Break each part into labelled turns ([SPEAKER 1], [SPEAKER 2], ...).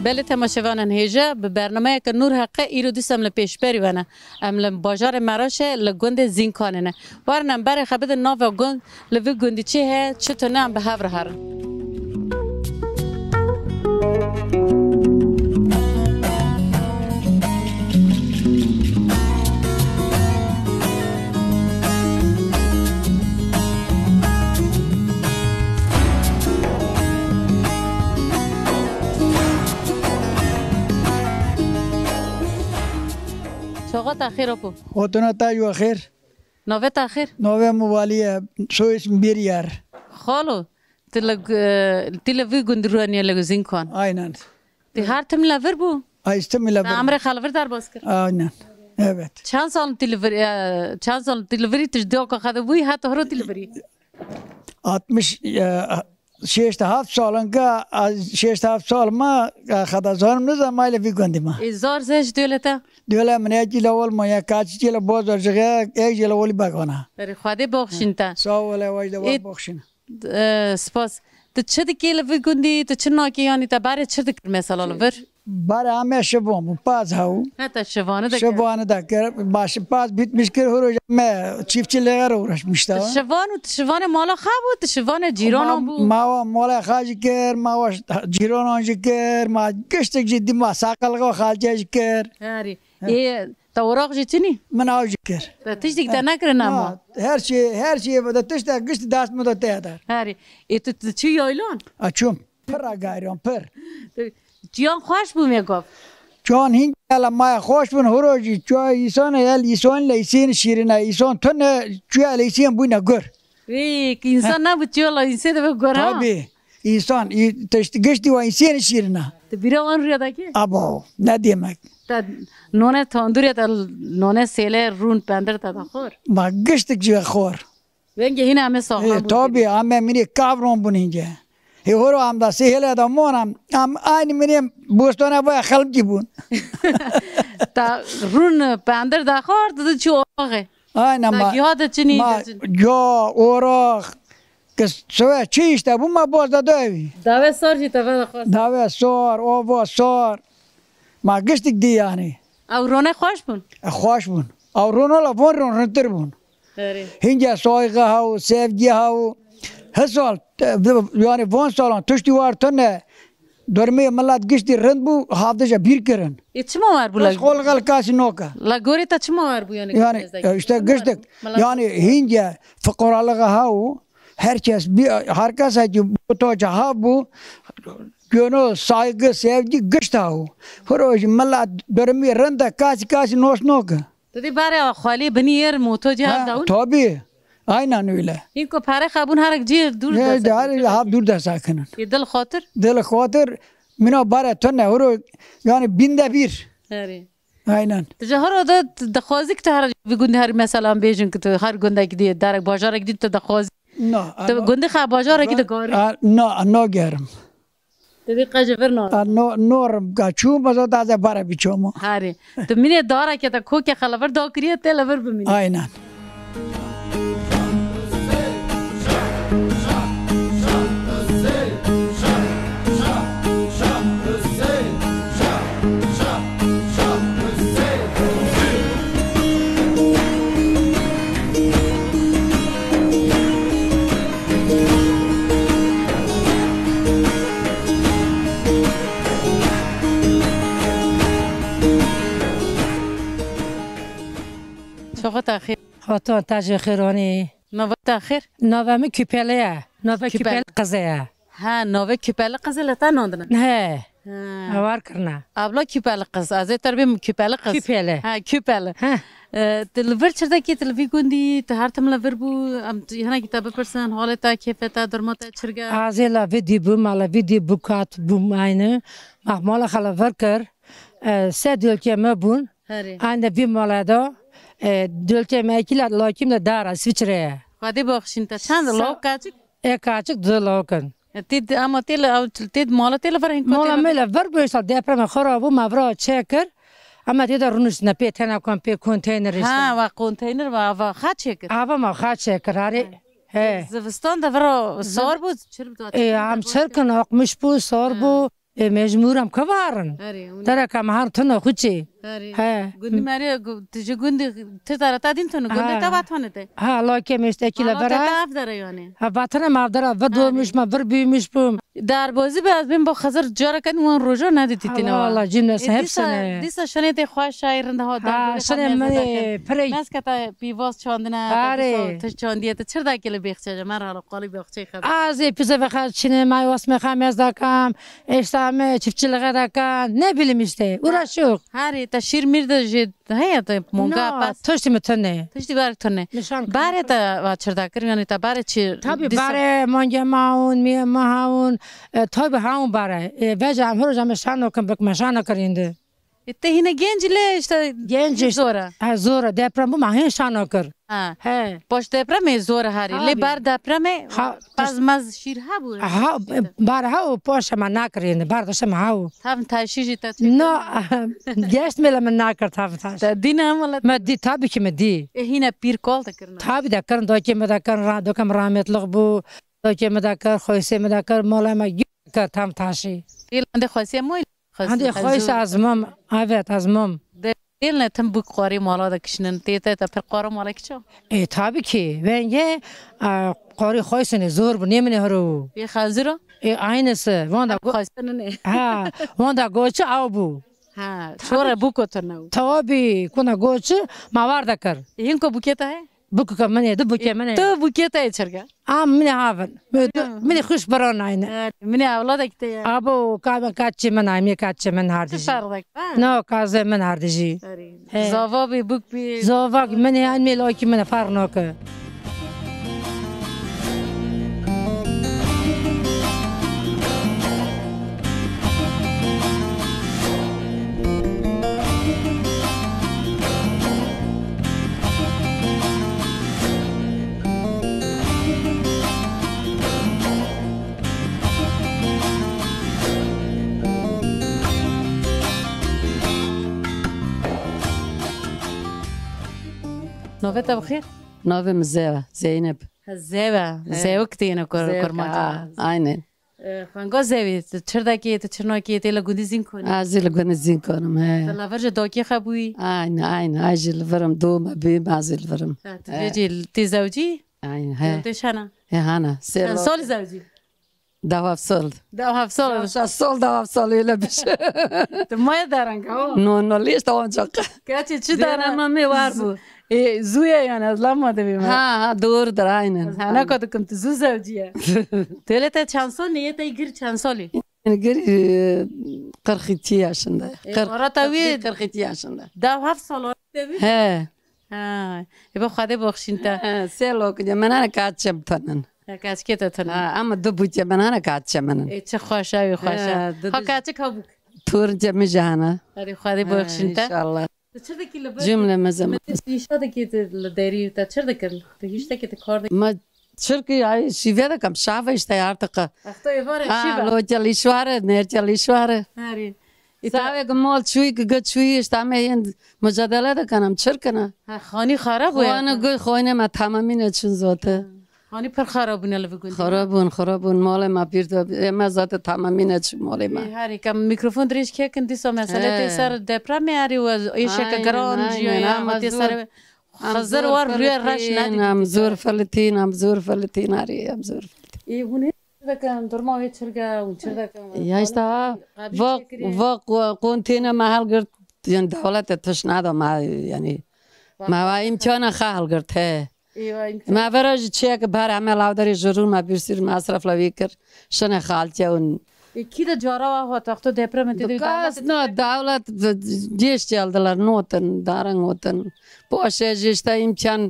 [SPEAKER 1] بله تماشاوان هیجا به برنامه که نور حقه ایرو دوستم لپیش بری ونه ام بازار مراشه لگوند زین کاننه وارنم برای خبر ناو گوند لوی گوندی چه چطور نم به هفر هر شغل تأخیر اپو
[SPEAKER 2] خودتون تاج خیر
[SPEAKER 1] نوه تأخیر
[SPEAKER 2] نوه موالیه سویس بیریار
[SPEAKER 1] خالو تلوی گندرونی لگزین کن
[SPEAKER 2] aynen
[SPEAKER 1] تی هر تم لور بو
[SPEAKER 2] ayıstım ile
[SPEAKER 1] امر خالور در باز کرد
[SPEAKER 2] aynen evet
[SPEAKER 1] چند سال تلوری تجدیو که خدا بوی حتی هرو تلوری
[SPEAKER 2] 67 سالنگا 67 سال ما خدا زارم نزد مایل وی گندیم
[SPEAKER 1] زار زش دولتا
[SPEAKER 2] دوله من یک لول ما یک کاچی چیل بازار جگه یک لولی بگونا
[SPEAKER 1] بری خواده بخشین تا
[SPEAKER 2] سوال واجد بخشین
[SPEAKER 1] سپاس تو چه دیگه لوی گندی تو چه ناکی یعنی تا باره چه دیگر مثلا لور
[SPEAKER 2] برای همه شبام پاس هاو
[SPEAKER 1] حتی شوانه دکر
[SPEAKER 2] شبانه دکر باش پاس بیت میشکر هروج ما چیفچی لگر ورش میشتا
[SPEAKER 1] شوانه مالا خواب بود شوانه جیران بود
[SPEAKER 2] ما مالا خاج کر ما جیران کر ما گشتک جدی ما ساقل خالج کر
[SPEAKER 1] هری توراق جتنی
[SPEAKER 2] من آوج کر
[SPEAKER 1] تیش دیگه نکردم
[SPEAKER 2] هر چی بده تیش تا گشت دست مدت تیادر
[SPEAKER 1] هری تو چی یایلان
[SPEAKER 2] اچوم پر اگاریام پر
[SPEAKER 1] جیان خوش بود میگفت
[SPEAKER 2] جان هین کلا ما خوش بون هروجی جای ایسان ایسان لیسین شیرینه ایسان تن جای لیسین بوینه گر
[SPEAKER 1] وی انسان نبود جای لیسین دو گرها
[SPEAKER 2] تابی ایسان تشت گشتی و ایسان شیرینه
[SPEAKER 1] تو بیرون آن ریا دکی
[SPEAKER 2] ابا ندیمک
[SPEAKER 1] تا نونه تاندوری تا نونه سیله رون پندر تا خور
[SPEAKER 2] ما گشتک جای خور
[SPEAKER 1] ونگه هین همه ساخته بود
[SPEAKER 2] تابی همه منی کابرون بونینجا هورو هم دا سهله دا مونم هم آینی منیم بوستانه باید خلقی بون
[SPEAKER 1] تا رون پندر دا خورد دا چی اوراغه
[SPEAKER 2] آینه
[SPEAKER 1] تا گیهات چنی
[SPEAKER 2] جا اوراغ که سوه چیش تا بون ما باز دا دوی
[SPEAKER 1] داوه سار چی تا بدا خورد
[SPEAKER 2] داوه سار آوا سار ما گشتک دی یعنی
[SPEAKER 1] او رونه خوش بون
[SPEAKER 2] خوش بون او رونالا وان رونتر بون هنجا سایقه هاو سیفگی هاو هسال یعنی وان سالان تشتی وارتنه درمی ملت گشتی رند بو حافظش بیر کرن
[SPEAKER 1] چه ماور بو
[SPEAKER 2] بس خلقل کاسی نوکا
[SPEAKER 1] لگوری تا چه ماور بو
[SPEAKER 2] یعنی اشتا گشتک یعنی هینجا فقراء هاو هر کس هر کس که تو جها بو گونو سایگه سیفجی گشت هاو فروش ملت درمی رند کاسی نوش نوکا
[SPEAKER 1] تو برای خالی بنیر موتو جهاز داون
[SPEAKER 2] تابی aynen öyle.
[SPEAKER 1] İnko para kabun harak cir dur
[SPEAKER 2] da. Ne hap dur da sakının.
[SPEAKER 1] Dil xatir.
[SPEAKER 2] Dil xatir mina bara tonne horo yani binde bir.
[SPEAKER 1] Heri.
[SPEAKER 2] Aynen.
[SPEAKER 1] Tejahara da daxwazik te har gundi har mesela bejin ki her gunda gidi darak bajara gidi te daxwaz.
[SPEAKER 2] No.
[SPEAKER 1] Te gundi xa bajara gidi gari.
[SPEAKER 2] No gerim.
[SPEAKER 1] Te qajaver no.
[SPEAKER 2] Norm gaçum baza taze bara biçomo.
[SPEAKER 1] Heri. Te mine dara ki te koke xalaver da kriye te laver bimine.
[SPEAKER 2] Aynen.
[SPEAKER 1] شغل تأخیر
[SPEAKER 3] خاطر تاج خیرانی
[SPEAKER 1] نوه تأخیر
[SPEAKER 3] نوه کپله نوه کپله قزه
[SPEAKER 1] ها نوه کپله قزه لتا ناندن
[SPEAKER 3] نه اوار کرنا
[SPEAKER 1] ابلا کپله قزه از تربیم کپله قزه
[SPEAKER 3] کپله
[SPEAKER 1] ها کپله تلفر چرده کی تلفی گوندی هر تم لفر بو ام هنا کتاب پرسن حالتا کیفتا درمات چرگا
[SPEAKER 3] از لا ویدی بو مال ویدی بوکات بو ماینه مال خلافر کر سدل که ما بون عند بی مالادا دلته میکیل لاکیم داره سویچره
[SPEAKER 1] خواهی بخشین تا چند لاک کاچک
[SPEAKER 3] کاچک دو لاکن
[SPEAKER 1] تید اما تید مالا تیل فرین
[SPEAKER 3] مالا میل ور بیشتر دیپرم خراب و مبرا چکر اما تید رونش نپی تنها کن پی کنتینرش
[SPEAKER 1] ها و کنتینر و خاط چکر
[SPEAKER 3] آوا ما خاط چکر آره
[SPEAKER 1] زوستان دفرا سار بود
[SPEAKER 3] هم چرکن آقمش بود سار بود مجمورم کبارن ترا کم هر تنو خوچی
[SPEAKER 1] ها گوندی ماری تجی گوندی تدارت دین تنو گوندی تا وطنه ته
[SPEAKER 3] ها لاکی میشته کلا برا
[SPEAKER 1] طرف داره یعنی
[SPEAKER 3] ها وطن ما داره و دومش ما بر بیمش بوم
[SPEAKER 1] در بازی به از بین با خزر جاره کن اون روزا ندیدی تینو
[SPEAKER 3] والله جیم صاحب سنه
[SPEAKER 1] دیسا شنیده خواه شایرنده ها
[SPEAKER 3] ها سنه من پری
[SPEAKER 1] مس کتا پیواز چاندنه تا چاندیه تا چرا دکل بیخچه من را قالی بیخچه خبر
[SPEAKER 3] از پیزا بخیر چینه مای واسم خامیز دکم اشتام چفچلغه دکم نه بیلمیشته اوراشوق
[SPEAKER 1] هری تا شیر میرده جد هیا تا مونگا پس
[SPEAKER 3] توشتی متنه
[SPEAKER 1] توشتی بار تنه باره تا واچر دکر یعنی تا باره چی
[SPEAKER 3] تابی باره مانجا ماون می ماون تابی هاون باره وجه هم هر جمع شانو کم بک مشانو کرینده
[SPEAKER 1] ته هینه گنج لیش تا
[SPEAKER 3] گنج
[SPEAKER 1] زوره
[SPEAKER 3] زوره دپرم بو ماهین شانو کر
[SPEAKER 1] ها باش دپرم زوره هری لی بار دپرم پس مز شیر ها بود
[SPEAKER 3] ها باره ها پاش من نکرینده بار داشتم هاو
[SPEAKER 1] تام تاشیجی تا
[SPEAKER 3] نه گشت میل من نکرد تام تاش
[SPEAKER 1] دین عملت
[SPEAKER 3] مدی تابی که مدی
[SPEAKER 1] هینه پیر کال تکرنا
[SPEAKER 3] تابی دکرن داکی مدکرن را دوکم رامت لغبو داکی مدکر خویسه مدکر مولا ما گیر تام تاشی
[SPEAKER 1] ایلنده خواسته موی
[SPEAKER 3] هندی خویس از مام آوت از مام
[SPEAKER 1] دیل نه تم بک قاری مالا دکشنن تیتا تا پر قارو مالا کچو
[SPEAKER 3] ای تابی کی ونگه قاری خویس نه زور بنیمنه هرو
[SPEAKER 1] یه خازرو
[SPEAKER 3] ای عینس واندا
[SPEAKER 1] خواسته نه
[SPEAKER 3] ها واندا گوچ آو بو
[SPEAKER 1] ها شورا بوکو تنو
[SPEAKER 3] تابی کنا گوچ موارد کر
[SPEAKER 1] این کو بوکیتا ہے
[SPEAKER 3] بوکو کمنه دو بوکه منه
[SPEAKER 1] تو بوکیتا ہے چرگا
[SPEAKER 3] منی هاون منی خوش بران اینه
[SPEAKER 1] منی اولادک ته
[SPEAKER 3] ابو کاچ من ایمی کاچ من هردی
[SPEAKER 1] فرق
[SPEAKER 3] نه کازه من هردی
[SPEAKER 1] زاوا بی بوک بی
[SPEAKER 3] زاوا منی ایمی لاکی من فرق نکه
[SPEAKER 1] نوفت بخیر
[SPEAKER 4] نوفم زینب
[SPEAKER 1] زیبا کتینه کرماتا
[SPEAKER 4] aynen
[SPEAKER 1] خانگا زیبی چردکی چرناکی تیلا گودی زین کنی
[SPEAKER 4] azil gwen zin konum he
[SPEAKER 1] لورج داکی خبوی
[SPEAKER 4] aynen azil varım doğma bim azil varım
[SPEAKER 1] تجي تی زوجی
[SPEAKER 4] aynen he
[SPEAKER 1] انت شنا
[SPEAKER 4] he hana
[SPEAKER 1] سال زوجی
[SPEAKER 4] davaf sol
[SPEAKER 1] ده هفت سال
[SPEAKER 4] sol davaf sol öyle bir şey
[SPEAKER 1] ما دارن که
[SPEAKER 4] no lista ancak
[SPEAKER 1] کاچی چی دارن مامی وار بو زویا یعنی از لام دبیم
[SPEAKER 4] ha doğrudur aynen
[SPEAKER 1] انا كنت كنت زو زوجيه تلاتة چند سال نیت ایگر چند سالی
[SPEAKER 4] yani geri 42 yaşında
[SPEAKER 1] وراتوی
[SPEAKER 4] 42 yaşında
[SPEAKER 1] ده هفت سال دبیم
[SPEAKER 4] he
[SPEAKER 1] يبقى خاطر بخشين تا
[SPEAKER 4] selo ki ben ana kaçacağım tanen
[SPEAKER 1] كاچ كده تنا
[SPEAKER 4] ama du bu ben ana kaçacağım ben
[SPEAKER 1] چه خوشا خوشا ها كاچ كابو
[SPEAKER 4] turca mijana
[SPEAKER 1] هذه خاطر بخشين تا
[SPEAKER 4] inşallah
[SPEAKER 1] چرا كيلو
[SPEAKER 4] cümlemize
[SPEAKER 1] يشاده كي لداري تا چرا كل تهيشته كي كار
[SPEAKER 4] ma Çünkü ay şivede kam şava işte artık.
[SPEAKER 1] اختو يبار
[SPEAKER 4] Ha,
[SPEAKER 1] شيبا
[SPEAKER 4] lo çalışıyor, ne çalışıyor.
[SPEAKER 1] هاري
[SPEAKER 4] Save gmol çuy çuy işte ama mücadele de kanım çırkına.
[SPEAKER 1] ها خاني خراب
[SPEAKER 4] Onu gö khoyne ma tamamin için zaten.
[SPEAKER 1] خاني پر خراب نلا بگون
[SPEAKER 4] Xarabun mole ma bir de ma zaten tamamin için mole ma.
[SPEAKER 1] هاري كم ميكروفون دريش كي كنتي سو مساله تسر دبرامي هاري و ايشك جران جيا ما تسر خزر ور روی رش ندید
[SPEAKER 4] Am zor faletin ari am zor.
[SPEAKER 1] ای هونه دکن درما وی چرگا اون چرگا
[SPEAKER 4] Ya işte kontine mahal gert yani devlet tışnadı ma yani ma imkanı khal gert he. ما برای چیه که بر همه لودری جرور ما بیشتر مصرف لویکر شن خالتیه اون
[SPEAKER 1] کی د جارا و تاختو دپرم دیدی
[SPEAKER 4] کاس نه دولت دیش geldiler noten darang noten poşe işte imkan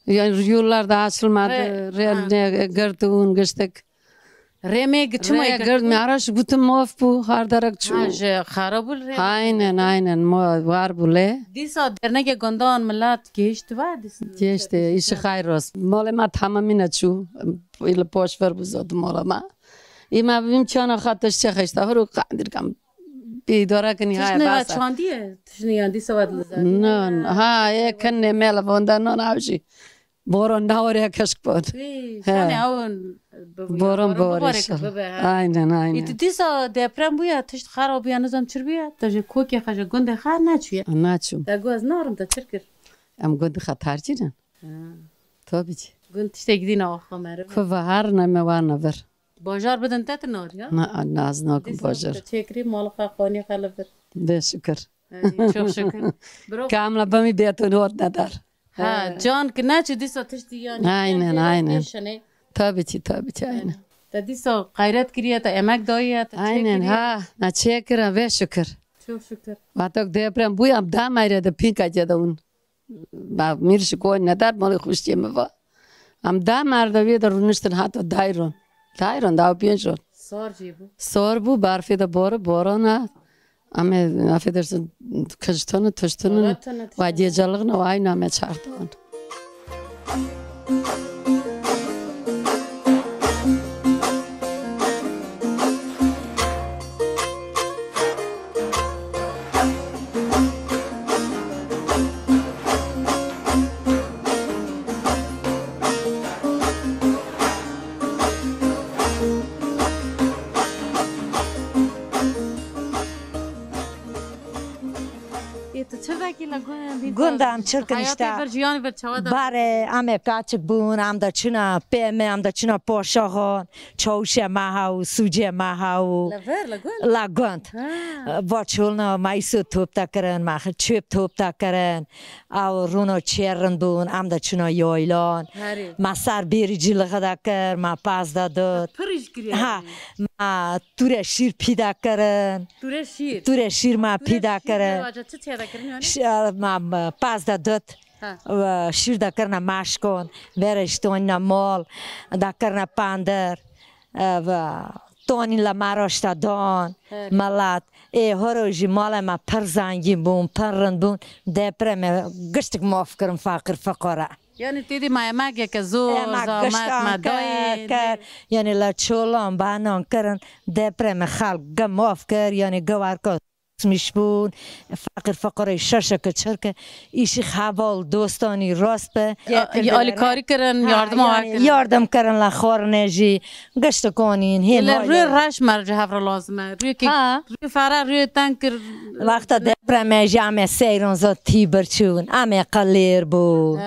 [SPEAKER 4] yani yollarda açılmadı ne gertun geçtik
[SPEAKER 1] رمگ چما
[SPEAKER 4] gert maraş bütün maf bu hardarak çu
[SPEAKER 1] اج خرابول
[SPEAKER 4] aynen ma var bule
[SPEAKER 1] دیسا درنگ گندان ملت گشت و دیس
[SPEAKER 4] işte işi hayros malema tamamen çu ile poş ver bu zat malema ima imkanı xatış çeşte huru qadir kam بیداره کنی های
[SPEAKER 1] تشنه
[SPEAKER 4] باس
[SPEAKER 1] چاندیه تشنه یاندی سواد لزاد
[SPEAKER 4] نه ها یک کنه مل وندن نه نوشی باران نواره کشک بود باران بارش aynen
[SPEAKER 1] ایت دیسا دپرم بویا تشت خراب بیا نزم چر بیا تاج کوکی خش گنده خر نچویا
[SPEAKER 4] نچوم
[SPEAKER 1] تا گوز نارم تا چرکر
[SPEAKER 4] ام گند خطر جیرن tabii ki
[SPEAKER 1] گند تشت گدین آخه مرا
[SPEAKER 4] که و هر نمی و نور
[SPEAKER 1] بازار بدن تات نار یا
[SPEAKER 4] نه از ناکم بازار
[SPEAKER 1] چکری مال خانی خلبر
[SPEAKER 4] به شکر
[SPEAKER 1] çok şükür.
[SPEAKER 4] کاملا بمی بیتون هات ندار
[SPEAKER 1] Ha can ki ne çu disa tişti yani.
[SPEAKER 4] Aynen. Tabii ki aynen.
[SPEAKER 1] Ta disa gayret kiriye ta emek dayıya ta
[SPEAKER 4] Aynen ha. Na çekira ve şükür.
[SPEAKER 1] Çok şükür.
[SPEAKER 4] Vatak deprem buyam dam ayrıda pinkaca da un. Ba mirş koy ne dar malı kuşçeme va. Am dam arda bir de runuştun hatta dayron. Dayron da pienso. Sor bu barfi da borona. Ama affedersin kaçtanı taştanı vadiyacılığına aynı ama çarptın.
[SPEAKER 3] گندم چرکنشتا باره امه کاچک بون ام دا چنا پیمه ام دا چنا پوشاهان چوشه ماهاو سوجه ماهاو لگند با چولنا مایسو توپ تا کرن ماخ چوب توپ تا کرن او رونو چیرن بون ام دا چنا یایلان ما سر بیری جلغه دا کر ما پاس دا داد ما توره شیر پیدا کرن توره شیر ما پیدا کرن ما پاس داد و شیر دا کرنا ماش کن برش تون مال دا کرنا پاندر و تونی لماروش تا دان ملات هروجی مال ما پرزنگی بون پرند بون دپرم گشتک معاف کرم فقر فقره
[SPEAKER 1] یعنی دیدی مایمگه که زور زامت مدای
[SPEAKER 3] یعنی لچولان بانان کرن دپرم خلق معاف کر یعنی گوار کن میشبون فقر فقره شرشک چرک ایشی خوال دوستانی راست به
[SPEAKER 1] آلی کاری کردن
[SPEAKER 3] یاردم کردن لخور نجی گشت کنین
[SPEAKER 1] روی رش مرجع هفر لازمه روی فرا روی تنکر
[SPEAKER 3] وقتا دپرمه جامعه سیرون زد تیبر چون امه قلیر بود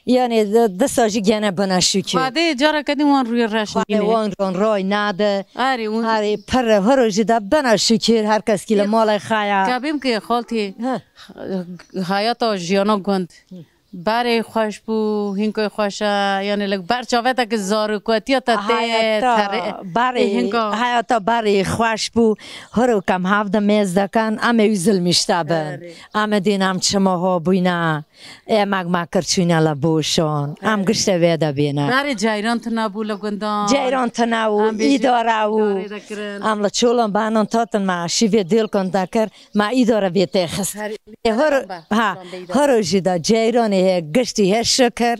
[SPEAKER 3] یعنی دستاجی گنه بنشو که
[SPEAKER 1] بعده جارا کدیم وان روی رش
[SPEAKER 3] نینه وان روی ناده آره پر هروجی دا بنشو که هر کس که مال خایا
[SPEAKER 1] کبیم که خالتی حیات و جیانا گند باری خوش بو هنگوی خوشه یعنی لگ بر چاوه تا که زارو کوتیا تا
[SPEAKER 3] حیات باری خوش بو هرو کم هفته میز دکن امه ویزل میشتابن امه دینم چما ها بوینا امگ مکر چونه لبوشون ام گشته ویده بینه
[SPEAKER 1] باری جایران تنابو لگندان
[SPEAKER 3] جایران تنابو ایداره او ام لچولم بانان تاتن ما شیوه دیل کن دکر ما ایداره بیته خست هرو جیده جایران گشتی هر شکر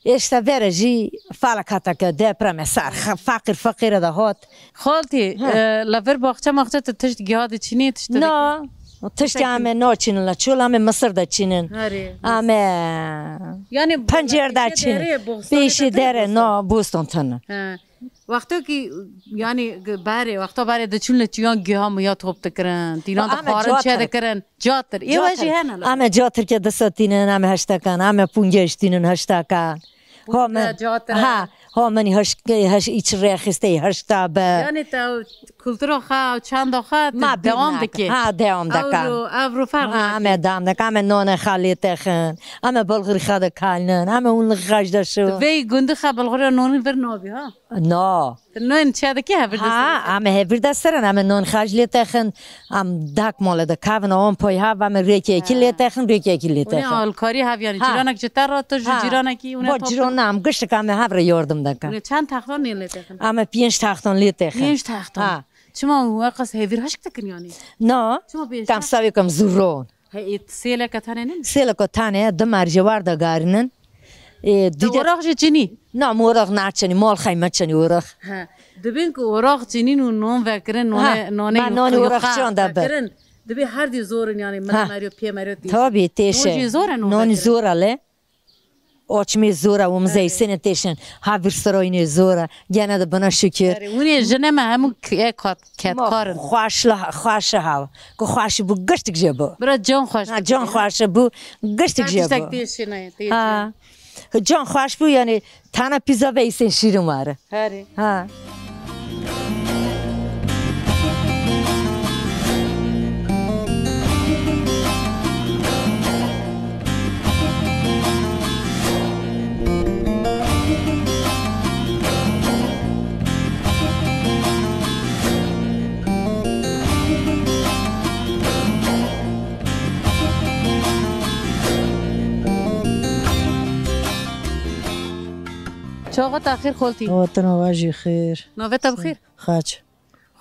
[SPEAKER 3] اشتا برجی فالکاتا که دپرم سر فقر فقیر ده هات
[SPEAKER 1] خالتی لفر باخچه ماخچه تشت گیاد چینی تشت
[SPEAKER 3] نه تشت همه نا چینن لچول همه مصر ده چینن همه
[SPEAKER 1] یعنی
[SPEAKER 3] پنجر ده چینن بیشی داره نه بوستون تنن
[SPEAKER 1] وقتی که یعنی باره دچون لچیان گیاه میا توپ تکرن دینا دخارن چه دکرن جاتر ای وجه هنه
[SPEAKER 3] همه جاتر که دستاتینن همه هشتکن همه پونگشتینن هشتکن ها منی هش ایچ ریخسته هشتا به
[SPEAKER 1] یعنی تا کلتور خواه چند خواه دوام دکی
[SPEAKER 3] ها دوام دکن
[SPEAKER 1] او رو فرق
[SPEAKER 3] همه دوام دکن همه نان خالی تخن همه بلغری خواه کلنن همه اون لغاش داشو
[SPEAKER 1] وی گنده خواه بلغری نانی بر نابی ها نه چه دکی ها بر
[SPEAKER 3] دسترن همه هفر دسترن همه نان خاش لی تخن هم دک مال دکاون آن پای ها همه ریکی اکی لی تخن ریکی اکی لی تخن
[SPEAKER 1] اونه آلکاری ها یعنی جیرانک جتر را تو جیرانکی
[SPEAKER 3] با جیران هم گشت که همه هفر یاردم دکن
[SPEAKER 1] چند تختان لی تخن
[SPEAKER 3] همه 5 تختان لی تخن
[SPEAKER 1] 5 تختان چما واقعا هیویر هشک تکن یعنی
[SPEAKER 3] نه کم سوی کم زورون
[SPEAKER 1] سیله کتانه نمی
[SPEAKER 3] سیله کتانه دمار جوار دا گارنن
[SPEAKER 1] اوراق چینی
[SPEAKER 3] نه اوراق نچنی مال خیمه چنی اوراق
[SPEAKER 1] دبین که اوراق چینی نون وکرن نون
[SPEAKER 3] اوراق چون دبر
[SPEAKER 1] دبی هر دی زورن یعنی من مریو پی مریو دی
[SPEAKER 3] تابی تیشه نون زوره له
[SPEAKER 5] آچمی زوره و مزای سنتیشن هاویر سراینی زوره گناه بنا شکر
[SPEAKER 1] اونی جنه ما همون کت کارن
[SPEAKER 5] خوش ها که خوش بو گشت جبو
[SPEAKER 1] برای جان خوش
[SPEAKER 5] جان خوش بو گشت جبو جان خوش بو یعنی تنها پیزا بیسن شیر ماره ها
[SPEAKER 1] چاقا تاخیر خالتی
[SPEAKER 6] وطن واجی خیر
[SPEAKER 1] نوبت بخیر
[SPEAKER 6] خاچ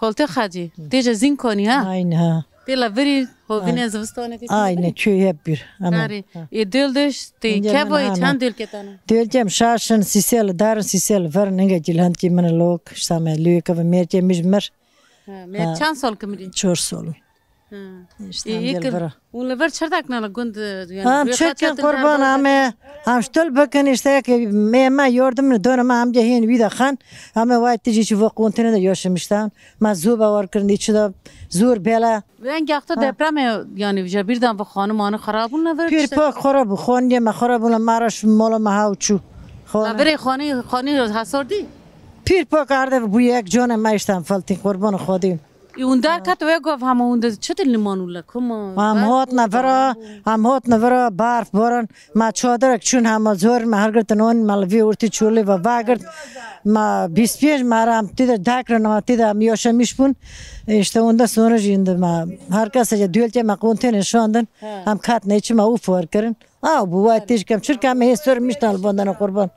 [SPEAKER 1] خالتی خاجی دیجا زین کنی ها
[SPEAKER 6] آین ها
[SPEAKER 1] دیلا بری هوینه زوستانه تی
[SPEAKER 6] آینه چوی هب بیر
[SPEAKER 1] آره ای دل دش تی که بایی چند دل کتانه
[SPEAKER 6] دل جم شاشن سیسل دارن سیسل ورن نگه جلهند کی من لوک شتام لیوک و میرچه مجمر
[SPEAKER 1] چند سال کمیری
[SPEAKER 6] 4 سال
[SPEAKER 1] اون لور چردک نه گند
[SPEAKER 6] هم چکن قربان هم شتل بکن اشته که ما یاردم دونه ما هم جهین ویدا خان هم وقت تیجی چه وقتونه ده یاشم میشتم ما زور باور کردی چه زور بلا
[SPEAKER 1] این گفته دپرم یعنی وجا بیردم و خانمان خرابون لور
[SPEAKER 6] پیر پاک خراب خانه ما خرابون ماراش مال ما هاوچو
[SPEAKER 1] لور خانه حساردی
[SPEAKER 6] پیر پاک کرده بو یک جان ما اشتم فلتی قربان خودیم
[SPEAKER 1] اون در کت و گفت هم اون در چه لیمانوله کم
[SPEAKER 6] هم هات نورا برف باران ما چادرک چون هم زور ما هر گرت نون مالوی ورتی چولی و واگرد ما 25 مارم تیده دکر نما تیده میاشه میشپون işte onda sonra şimdi ma herkes ya diyelce ma konten şandan hem kat ne için ma u farkın bu vakti kam çırkam hesor miştal bandan kurban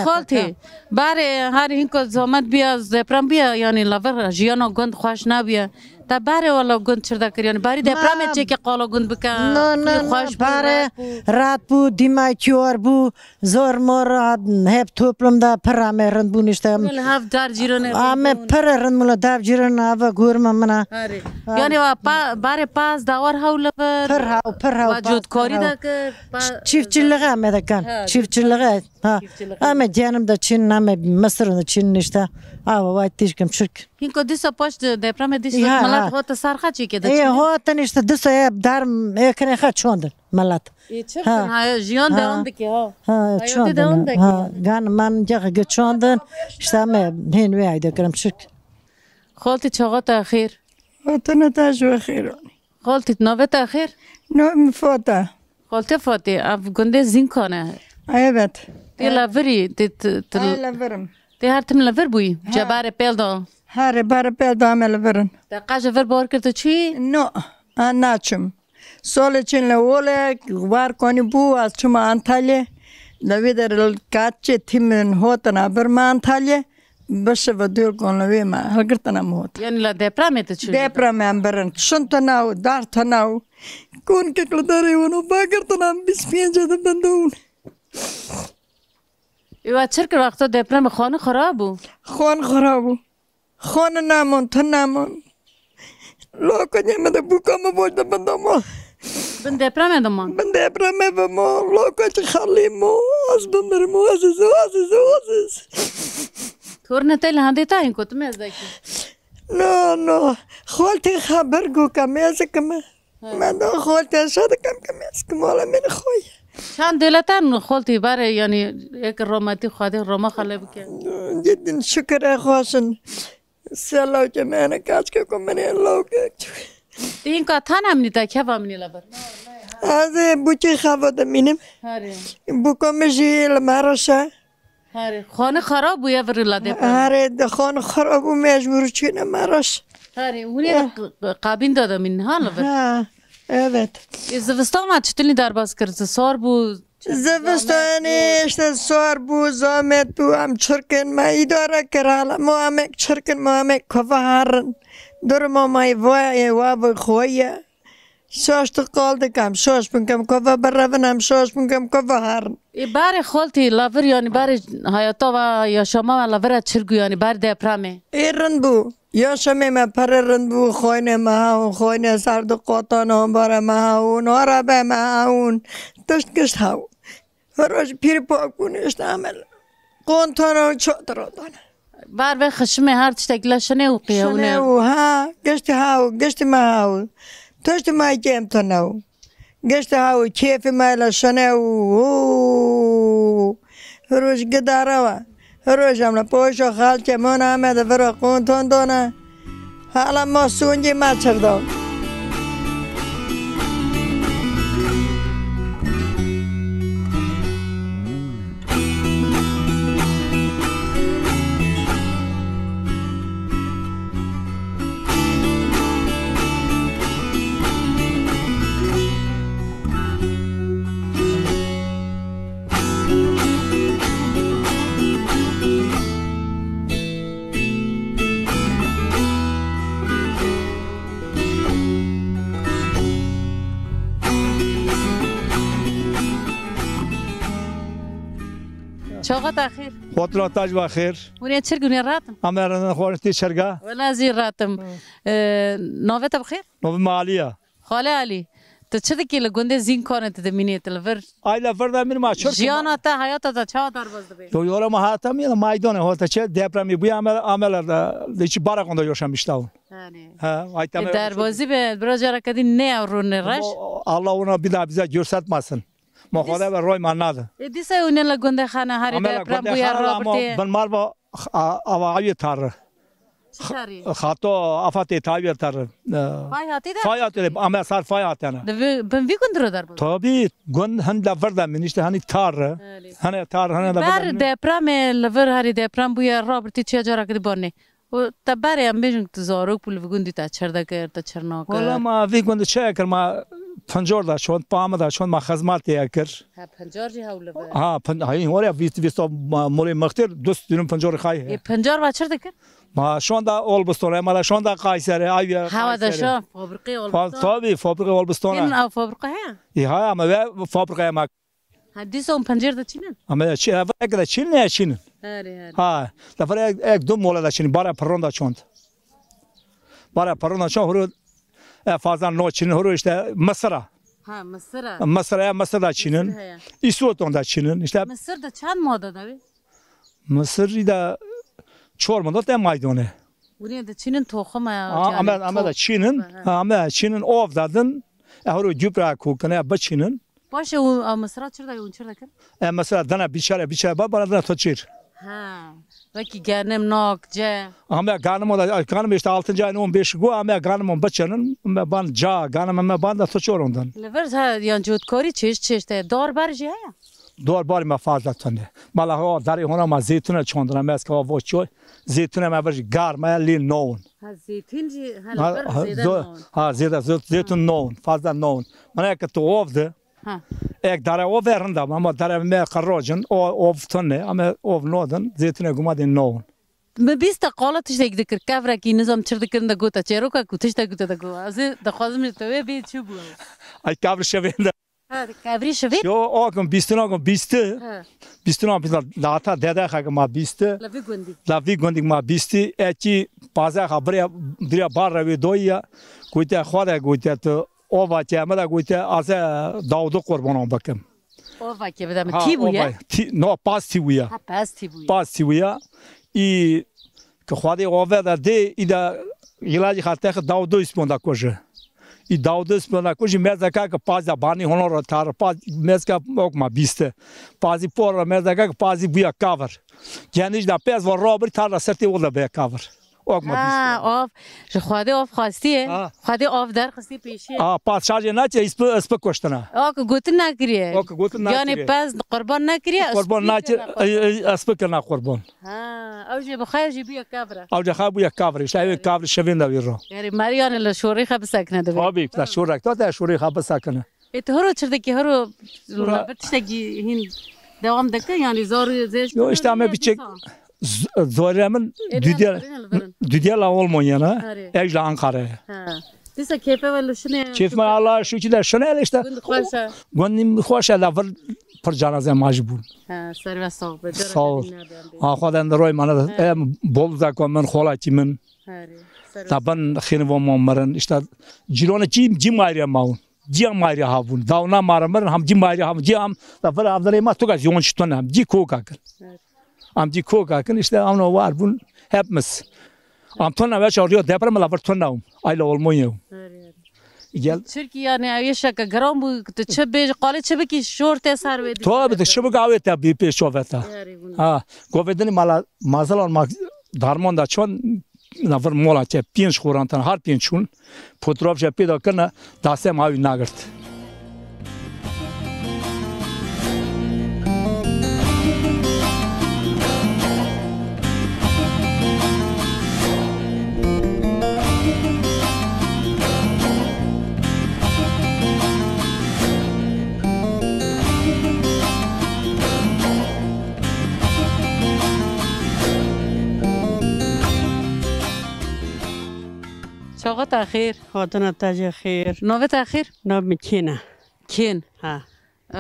[SPEAKER 1] خالتی باره هر این که زحمت بیا دپرم بیا یعنی لور جیانا گند خوش نبیا تا باره والا گند چرده کری یعنی باری دپرم چه که قالا گند بکن
[SPEAKER 6] خوش باره رات بو دیمای کیور بو زور مور هب توپلم دا پرامه رند بو نشتم
[SPEAKER 1] هف در جیرانه
[SPEAKER 6] آمه پر رند مولا داب جیران آوا گورم منا
[SPEAKER 1] یعنی باره پاس داور هاول
[SPEAKER 6] پر هاو
[SPEAKER 1] وجود کاری دا که
[SPEAKER 6] çiftçiliğe medekan çiftçiliğe ha ama canım da Çin ama Mısır'ın Çin işte ama vay tişkim Türk
[SPEAKER 1] این که دیسا پشت دپرم دیسا ملت خود سرخه چی که
[SPEAKER 6] ای هاتن işte دیسا darm ekne خد çondun ملت
[SPEAKER 1] جیان دوام دکی
[SPEAKER 6] ها çondun ha gan man jağı çondun işte ama hen ve ayda kırım Türk
[SPEAKER 1] خالتی چاقا تاخیر
[SPEAKER 7] وطن تاجو خیر
[SPEAKER 1] خالتی نوه تاخیر
[SPEAKER 7] نو مفوتا
[SPEAKER 1] خالتی فاتی اف گنده زین کنه
[SPEAKER 7] evet
[SPEAKER 1] تی لوری
[SPEAKER 7] لورم
[SPEAKER 1] تی هر تم لور بوی جبار پیل دا
[SPEAKER 7] هر بار پیل دا لورن
[SPEAKER 1] تا قاج ور بار کرده چی
[SPEAKER 7] نو ناچم سال چین لوله وار کنی بو از چما انتاله لویدر کاتچه تیمن هوتنا برما انتاله بشه و دور کن لوی ما هلگرتنا موت
[SPEAKER 1] یعنی لا دپرامه تو چی
[SPEAKER 7] دپرامه هم برن شن تناو دار تناو کون ککل داری ونو باگرتنا بیس پینجا دبندون
[SPEAKER 1] ایوا چرک وقتا دپرام خانه خرابو
[SPEAKER 7] خان خرابو خانه نامون تن نامون لوکا نیمده بوکام بود دبندامو
[SPEAKER 1] بن دپرامه دمان
[SPEAKER 7] بن دپرامه بمو لوکا چه خالی مو از بمرمو عزیز
[SPEAKER 1] تورنه تیل هنده تا این کتو میز دکی
[SPEAKER 7] نو خالتی خبر گو کمیازه کمه من دا خالتی شده کمیاز کمالا من خوی
[SPEAKER 1] چند دلتن خالتی باره یعنی یک روماتی خواهده روما خاله بکن
[SPEAKER 7] جدین شکر خواشن سلاو که منه کاچ که منه لوکه
[SPEAKER 1] این که تن همینی تا که همینی لبر
[SPEAKER 7] از بوچه خواهده مینم بوکمشی لمراشه
[SPEAKER 1] خانه خراب بویا وری لاده
[SPEAKER 7] خانه خراب و مجبور چینه مراش
[SPEAKER 1] اونی قابین دادم این حال لبر
[SPEAKER 7] evet
[SPEAKER 1] زوستان ما چطوری در باز کرد سار بود
[SPEAKER 7] زوستانی işte سار بود زامت بود هم چرکن ما اداره کرال ما هم چرکن ما هم کفارن در ما مای وای خویه شاش تو قالده کم شاش بنکم کفا برونم شاش بنکم کفارن
[SPEAKER 1] بار خالتی لاور یعنی بار حیاتا و یا شما و لاور چرگو یعنی بار دپرامه
[SPEAKER 7] ایرن بو یا شمی ما پررن بو خوینه ما خوینه سرد قطان هم باره ما هون عربه ما هون تشت کشت هاو فروش پیر پاکون اشتعمل قون تانا و چطرا دانه
[SPEAKER 1] بار به خشمه هر تشتگله شنه و قیونه
[SPEAKER 7] شنه و ها گشت هاو گشت ما هاو توشت ما کم تناو گشت هاو کیف مالا شنه و فروش قداره و فروش همنا پوش و خال که من آمده فرا قون تان دانه حالا ما سونجی ما چردم
[SPEAKER 1] چاقت اخیر
[SPEAKER 8] خاطر تاج بخیر
[SPEAKER 1] ونیا چرگونی راتم
[SPEAKER 8] امرنا خوانتی شرگا
[SPEAKER 1] ولا زیر راتم نوبت بخیر
[SPEAKER 8] نو مالیا
[SPEAKER 1] خاله علی تو چه دکی لگونده زین کانه تدمینی تلفر
[SPEAKER 8] ایلا فردا من ما چرک
[SPEAKER 1] جیانا تا حیات تا چه دار باز دبی
[SPEAKER 8] تو یورا ما هاتم یا مایدان هات چه دپرمی بو عمل دیچ بارا کنده یوشم اشتاون ها ایتام
[SPEAKER 1] در بازی به براجر کدی نه رون رش
[SPEAKER 8] الله اونا بیدا بیزا جرسatmasın ما خدا به روی من نده
[SPEAKER 1] دیسه اون لگونده خانه هری دپرم بویا رابطه
[SPEAKER 8] بن مار با اواعی تر خاطو افاتی تایر تر فایاتی اما سر فایاتنا
[SPEAKER 1] بن وی گندرو در بود
[SPEAKER 8] تابی گند هند فردا منیشته هنی تار هنی تار هنی
[SPEAKER 1] بر دپرم لور هری دپرم بویا رابطه چه جارا کدی بانه و تباری هم بیشتر تزارک پول وگوندی تا چرده کرد تا چرنا کرد.
[SPEAKER 8] ولی ما وگوند چه کرد ما پنجار داشت چون پام داشت چون ما خدمتی کرد.
[SPEAKER 1] پنجار جی حوله بود.
[SPEAKER 8] هایی هوریا ویست مولی مختر دوست دارم پنجار خواهی.
[SPEAKER 1] پنجار با چرده کرد؟
[SPEAKER 8] ما شون دا آلبستونه ما شون دا قایسره آیا.
[SPEAKER 1] هوا داشت فابریکه آلبستون.
[SPEAKER 8] تابی فابریکه آلبستونه.
[SPEAKER 1] این فابریکه هیا؟
[SPEAKER 8] ها ما فابریکه ما.
[SPEAKER 1] حدیث اون پنجار داشتین؟
[SPEAKER 8] اما چی اگر چین نه چین. ها دفعه یک دو مولا داشتین بارا پرون داشتند. بارا پرون داشتن هرو فازان نو چین هرو işte Mısır'a.
[SPEAKER 1] Ha Mısır'a.
[SPEAKER 8] Mısır داشتین. İsveç'ten داشتین. işte
[SPEAKER 1] Mısır'da çan moda da bir.
[SPEAKER 8] Mısır'da çormanda da maydanoz.
[SPEAKER 1] Buraya da Çin'in tohumu ya.
[SPEAKER 8] Ama da Çin'in ovdadın. Hırı gübre kokuna başının.
[SPEAKER 1] Başı o Mısır'a çırda o çırda kan.
[SPEAKER 8] Mesela dana biçare bana dana toçir.
[SPEAKER 1] Ha. Belki garnem nakce.
[SPEAKER 8] Ama garnem işte 6. ayın 15 go ama garnem başının ben garnem ben da toçor ondan.
[SPEAKER 1] Levers ha yani cudkari çeşte dar barji ya.
[SPEAKER 8] دور باری ما فاضل تنه مالا ها داری هونا ما زیتونه چوندنا ماست که واشوی زیتونه ما برش گرم لیل نون
[SPEAKER 1] ها زیتون جی ها
[SPEAKER 8] زیتون نون فاضل نون من یک تو آفده یک داره آف ورنده اما داره می خراجن آف تنه اما آف نودن زیتونه گمادی نون
[SPEAKER 1] ما بیست قالت تشت یک دکر کفر کی نظام چرد کردن گوتا چرا که کوتش تا گوتا گو از دخوازم توی بی چی بود
[SPEAKER 8] ای کفر شوینده
[SPEAKER 1] کفری شوید
[SPEAKER 8] شو آگم بیسته لاتا داده خاک ما بیسته لوی گندی ما بیستی اچی پازه خبره دریا بار روی دویا کویته خواده کویته تو آوا چه امده کویته از داودو قربانم بکم
[SPEAKER 1] آوا که بدم تی بویا
[SPEAKER 8] نه پاس تی بویا ای که خواده آوا داده ایدا علاجی خاطر داودو اسپوندا کوچه ای داودس بنا کوچی مزاکا که پازا بانی هنر تار پاز مزکا اوکما بیسته پازی پور مزاکا که پازی بیا کاور جانیش دا پس و رابر تار سرتی ولا بیا کاور اوکما بیسته
[SPEAKER 1] آف خواده آف خواستیه خواده آف در خواستی پیشی
[SPEAKER 8] پاس شارژ نه چه اسپ کشتنا
[SPEAKER 1] گوتن نکریه یعنی پس قربان نکریه
[SPEAKER 8] قربان نه اسپ کنه قربان
[SPEAKER 1] اوجه بخیر جی بیا کاور
[SPEAKER 8] اوجه خا بیا کاور شای کاور شویندا ویرو
[SPEAKER 1] یعنی ماریان لشوری خب سکنه دو
[SPEAKER 8] آبی لشوری تا شوری خب سکنه
[SPEAKER 1] ات هرو چرده که هرو بتشتگی هین دوام دکه یعنی زار زش
[SPEAKER 8] yo işte ama biçek zorlamın düdel Almanya'na ejla Ankara'ya.
[SPEAKER 1] Disa kepe ve luşune.
[SPEAKER 8] Keyif mi Allah şükür de şöyle işte. Gönlüm hoş ela var پر جنازه مجبور.
[SPEAKER 1] سر و صاحب.
[SPEAKER 8] صاحب. خدا اندروی من بول زکام من خالتی من. طبعا خیلی و مامرن işte جیران جیم مایریم ماون. جی هم ماری هاون داونا مارمر هم جی ماری هم جی هم دفر افضل ما تو که یون شتون هم جی کوکا کن هم جی کوکا کن işte amno var bun hepimiz am tona ve çağırıyor deprem la var tona ayla olmuyor gel
[SPEAKER 1] Türkiye yani ayşe ka garam bu çebe qale çebe ki şort eser ve
[SPEAKER 8] to bir şu gavet ya bir peş oveta ha govedeni mala mazalan mak darmon da çon نفر مولا چه 5 خورانتن هر 5 چون پوتروب چه پیدا کنه داسته ماوی نگرد
[SPEAKER 1] چاقا تاخیر
[SPEAKER 9] خاطر تاج خیر
[SPEAKER 1] نوه تاخیر
[SPEAKER 9] نام میکنه
[SPEAKER 1] کین
[SPEAKER 9] ها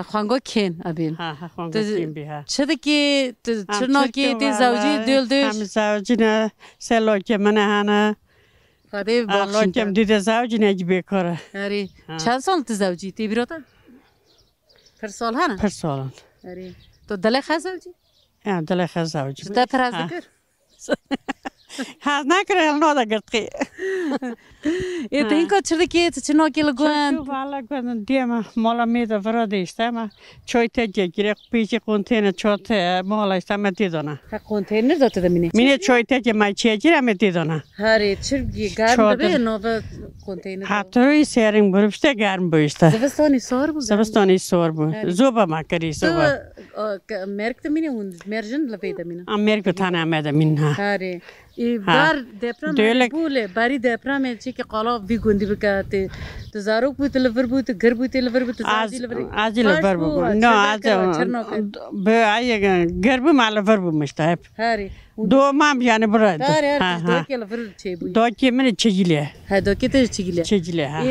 [SPEAKER 1] خانگو کین ابین
[SPEAKER 9] ها خانگو کین بیا
[SPEAKER 1] چه دکی چرنا کی تی زوجی دل دوش
[SPEAKER 9] هم زوجی نه سلو که من هنه
[SPEAKER 1] خاطر
[SPEAKER 9] الله
[SPEAKER 1] باخشین
[SPEAKER 9] که دیده زوجی نجی بکره
[SPEAKER 1] اری چند سال تی زوجی تی بیروتا پر سال هنه
[SPEAKER 9] پر سال
[SPEAKER 1] اری تو دل خز زوجی
[SPEAKER 9] دل خز زوجی
[SPEAKER 1] چطور تراز دکر
[SPEAKER 9] هز نکره نودا گرتی
[SPEAKER 1] ای تو این کار چرا کی تو چنا کی لگوان
[SPEAKER 9] والا گوان دیما مالا میده فراد ایستم چای تجی گیره پیچی کنتین چات مالا ایستم دیدانه
[SPEAKER 1] کنتینر داده دمینه
[SPEAKER 9] مینه چای تجی ما چی گیره می دیدانه
[SPEAKER 1] هری چرگی گرم به نوه کنتینر
[SPEAKER 9] هفتهی سیرینگ برفته گرم بیسته
[SPEAKER 1] زمستانی سار بود
[SPEAKER 9] زمستانی سار بود زوبا ما کری زوبا
[SPEAKER 1] مرک دمینه اون مرجن لبی دمینه
[SPEAKER 9] امریک تنها آمده مینها
[SPEAKER 1] هری ای بار دپرم بوله باری دپرم چی که قالا وی گوندی بکاته تو زاروک بود لور بود گر بود لور بود
[SPEAKER 9] آزی لور بود نه آز به آیه گر بود مال لور بود مشتاق
[SPEAKER 1] هری
[SPEAKER 9] دو مام یعنی برای
[SPEAKER 1] هری دو کی لور چی بود
[SPEAKER 9] دو کی من چیگیله
[SPEAKER 1] ها دو کی تو چیگیله
[SPEAKER 9] چیگیله ها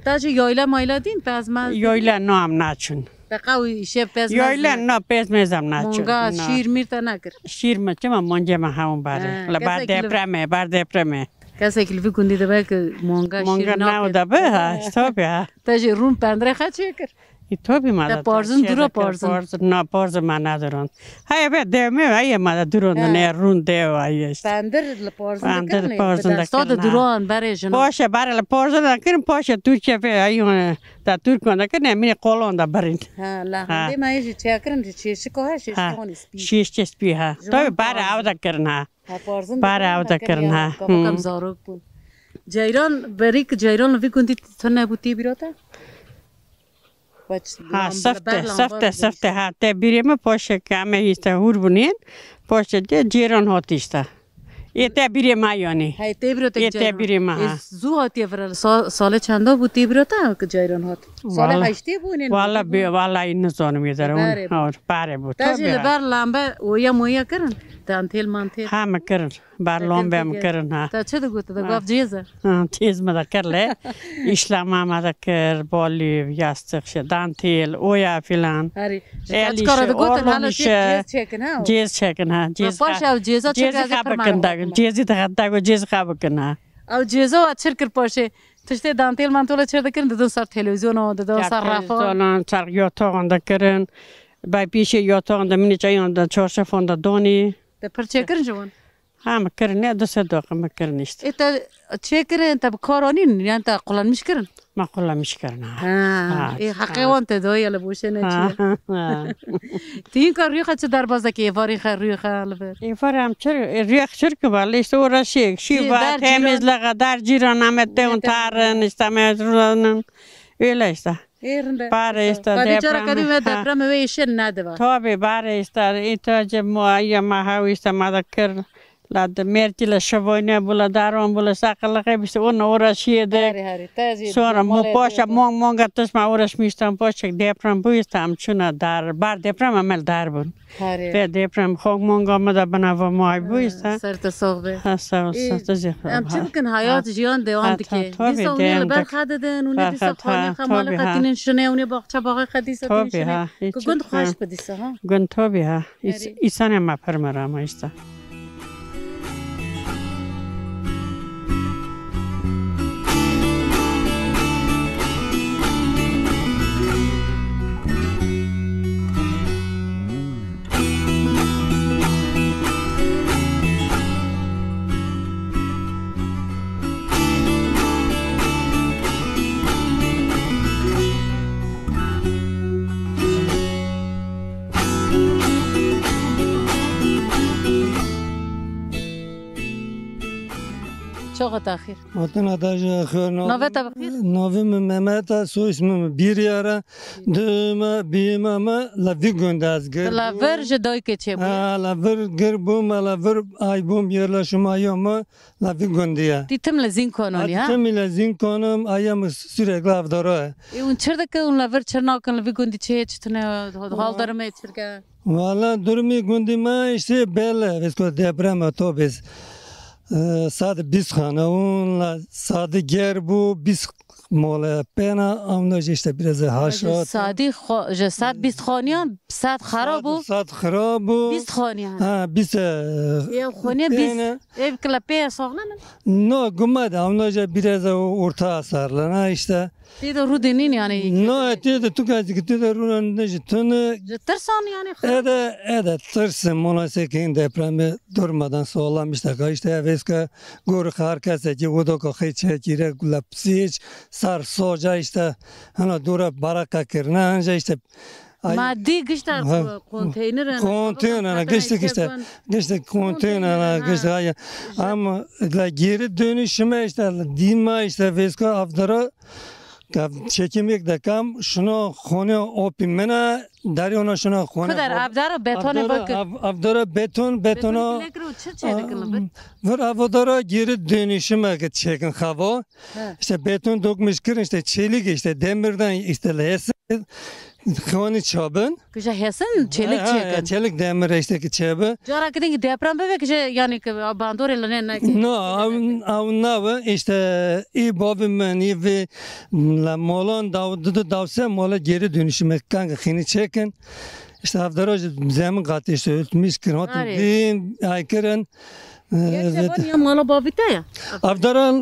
[SPEAKER 1] تاج یایلا مایلا دین پس من
[SPEAKER 9] یایلا نام نچون
[SPEAKER 1] بقاوی شب پس
[SPEAKER 9] یایلا نه پس میزم نچون
[SPEAKER 1] مونگا شیر میرتا نکر
[SPEAKER 9] شیر مچه ما مونجه ما همون باره لبار دپرمه بار دپرمه
[SPEAKER 1] کسی که لوی گوندی دبه که مونگا شیر
[SPEAKER 9] ناو دبه ها استوبه
[SPEAKER 1] تاج رون پندره خد چه کر
[SPEAKER 9] توبی ماده
[SPEAKER 1] پارزن دورا پارزن
[SPEAKER 9] نه پارز ما ندارن های به دیمه های ماده دوران نه رون دیو هایش
[SPEAKER 1] پندر لپارزن
[SPEAKER 9] پندر پارزن
[SPEAKER 1] دستاد دوران برای جنو
[SPEAKER 9] باشه برای لپارزن نکریم باشه ترکیه به ایون تا ترکان نکنه مینه قلون دا برین
[SPEAKER 1] ها لا هندی مایه چه کردن چیش کوه شیش کونی سپی
[SPEAKER 9] شیش سپی ها توبی برای آودا کرنا برای آودا کرنا
[SPEAKER 1] کم زاروک بود جایران بریک جایران لوی گوندی تو نبودی بیروتا
[SPEAKER 9] ها سفته ها ته بیریم پاشه که همه ایسته هور بونین پاشه ده جیران هاتیسته ایته بیریم مایانی
[SPEAKER 1] های ته بیروتا
[SPEAKER 9] ایته بیریم ها
[SPEAKER 1] زو هاتی افرال سال چنده بود ته بیروتا که جیران هات سال هشتی بونین
[SPEAKER 9] والا این نزانم میداره اون پاره بود
[SPEAKER 1] تاجی لبر لامبه اویا کرن دانتیل مانتیل
[SPEAKER 9] همه کرن بر لامبه هم کرن ها
[SPEAKER 1] تا چه دو گفته گفت جیزه
[SPEAKER 9] چیز مده کرله اسلام مده کر بالی یاستخش دانتیل اویا فلان
[SPEAKER 1] ایلیش
[SPEAKER 9] اورلومیش جیز چکن ها جیز خواب کنده جیزی تخطه جیز خواب کنه
[SPEAKER 1] او جیزو اچر کر پاشه تشته دانتیل مانتوله چرده کرن دادون سر تلویزیون و دادون سر رفا
[SPEAKER 9] سر یاتاقنده کرن بای پیش یاتاقنده منی چایانده چارشفانده دانی
[SPEAKER 1] ده پر چه کرن جوان
[SPEAKER 9] همه کرن نه دو سه داقه ما کرنیست
[SPEAKER 1] ایتا چه کرن تا کارانین یعنی تا قلان میش کرن
[SPEAKER 9] ما قلان میش کرن
[SPEAKER 1] ای حقی وان تدایی لبوشه نچیه تین کار ریخه چه در بازده که ایواری خیر ریخه لبر
[SPEAKER 9] ایواری هم ریخ چرک بالی سورا شیک شیبا تمیز لغا در جیران همه تون تارن استمه رونن ایلا استا باره استا
[SPEAKER 1] کدی چرا کدی می دپرم ویشن ندوا
[SPEAKER 9] توبه باره استا ایتا جه موایی ما هاو استا مدکر لاد مرتی لشوینه بولا دارون بولا ساقل بیست اون اورشیه ده سورا مو پاشه مونگا تش ما اورش میستم پاشه دپرم بویستم چونه در بار دپرم عمل در بون به دپرم خوک مونگا مده بنوا مای بویسته
[SPEAKER 1] سر تصاوبه
[SPEAKER 9] تزیخ
[SPEAKER 1] ام چی بکن حیات جیان دوام دیگه دیسا اونی لبر خددن اونی دیسا خانه خمال خدینن شنه اونی باقچه باقی خدیسا دین شنه که گند خوش بدیسا ها
[SPEAKER 9] گند توبی ها ایسانه ما پرمرام ایستا
[SPEAKER 1] چاقت اخیر
[SPEAKER 10] ماتنا داج خیر
[SPEAKER 1] نوه تا بخیر
[SPEAKER 10] نوه ممتا سو اسم بیریاره دوم بیما ما لفی گنده از گر
[SPEAKER 1] لور جدای که چه بود
[SPEAKER 10] لور گر بوم لور ای بوم یرلا شما یا ما لفی گندیه
[SPEAKER 1] دیتم لزین کانونی ها
[SPEAKER 10] تم لزین کنم ایم سوره گلاف داره
[SPEAKER 1] اون چرده که اون لور چرنا کن لوی گندی چه حال داره می چرگه
[SPEAKER 10] والا درمی گندی ما işte بله واسه deprem تو بس ساعت 20 خانه اون ساعت گر بو 20 مال پینا آمناش işte biraz haşat
[SPEAKER 1] ساعتی ساعت 20 خانیان ساعت خراب بو
[SPEAKER 10] ساعت خراب بو
[SPEAKER 1] 20 خانیان
[SPEAKER 10] ها 20
[SPEAKER 1] ya خانیه 20 ev klape sağlanın
[SPEAKER 10] no gumad آمناش biraz orta hasarlı işte
[SPEAKER 1] Ti de rudinin yani.
[SPEAKER 10] No, ti de tu kazi ki ti de runan ne jitunu.
[SPEAKER 1] Tırsan yani.
[SPEAKER 10] Ede tırsın monase ki depremi durmadan sağlamışlar. İşte veska gor herkese ki o da kaçı kire gulapsiç sar soja işte hani dura baraka kirna işte
[SPEAKER 1] Maddi gişte konteyner
[SPEAKER 10] işte konteyner işte ama la geri dönüşüme işte dima işte veska avdara çekimlik de kam şunu khone opimena dari ona şunu khone
[SPEAKER 1] kadar avdara beton bakır
[SPEAKER 10] avdara betona var avdara geri dönüşüme çekin hava işte beton dokmuş kır işte çelik işte demirden işte lesin خانه چابن
[SPEAKER 1] کجا هستن چلیک چیکن
[SPEAKER 10] چلیک دمر işte ki çabı
[SPEAKER 1] جارا کدین deprem bebe ki yani bandor elene ne
[SPEAKER 10] no avnava işte i babımın i ve la molan davse mola geri dönüşüme kanka khini çekin işte avdaraj zemin katı işte ölmüş ki hatun din aykırın
[SPEAKER 1] ya mala babita ya
[SPEAKER 10] avdaran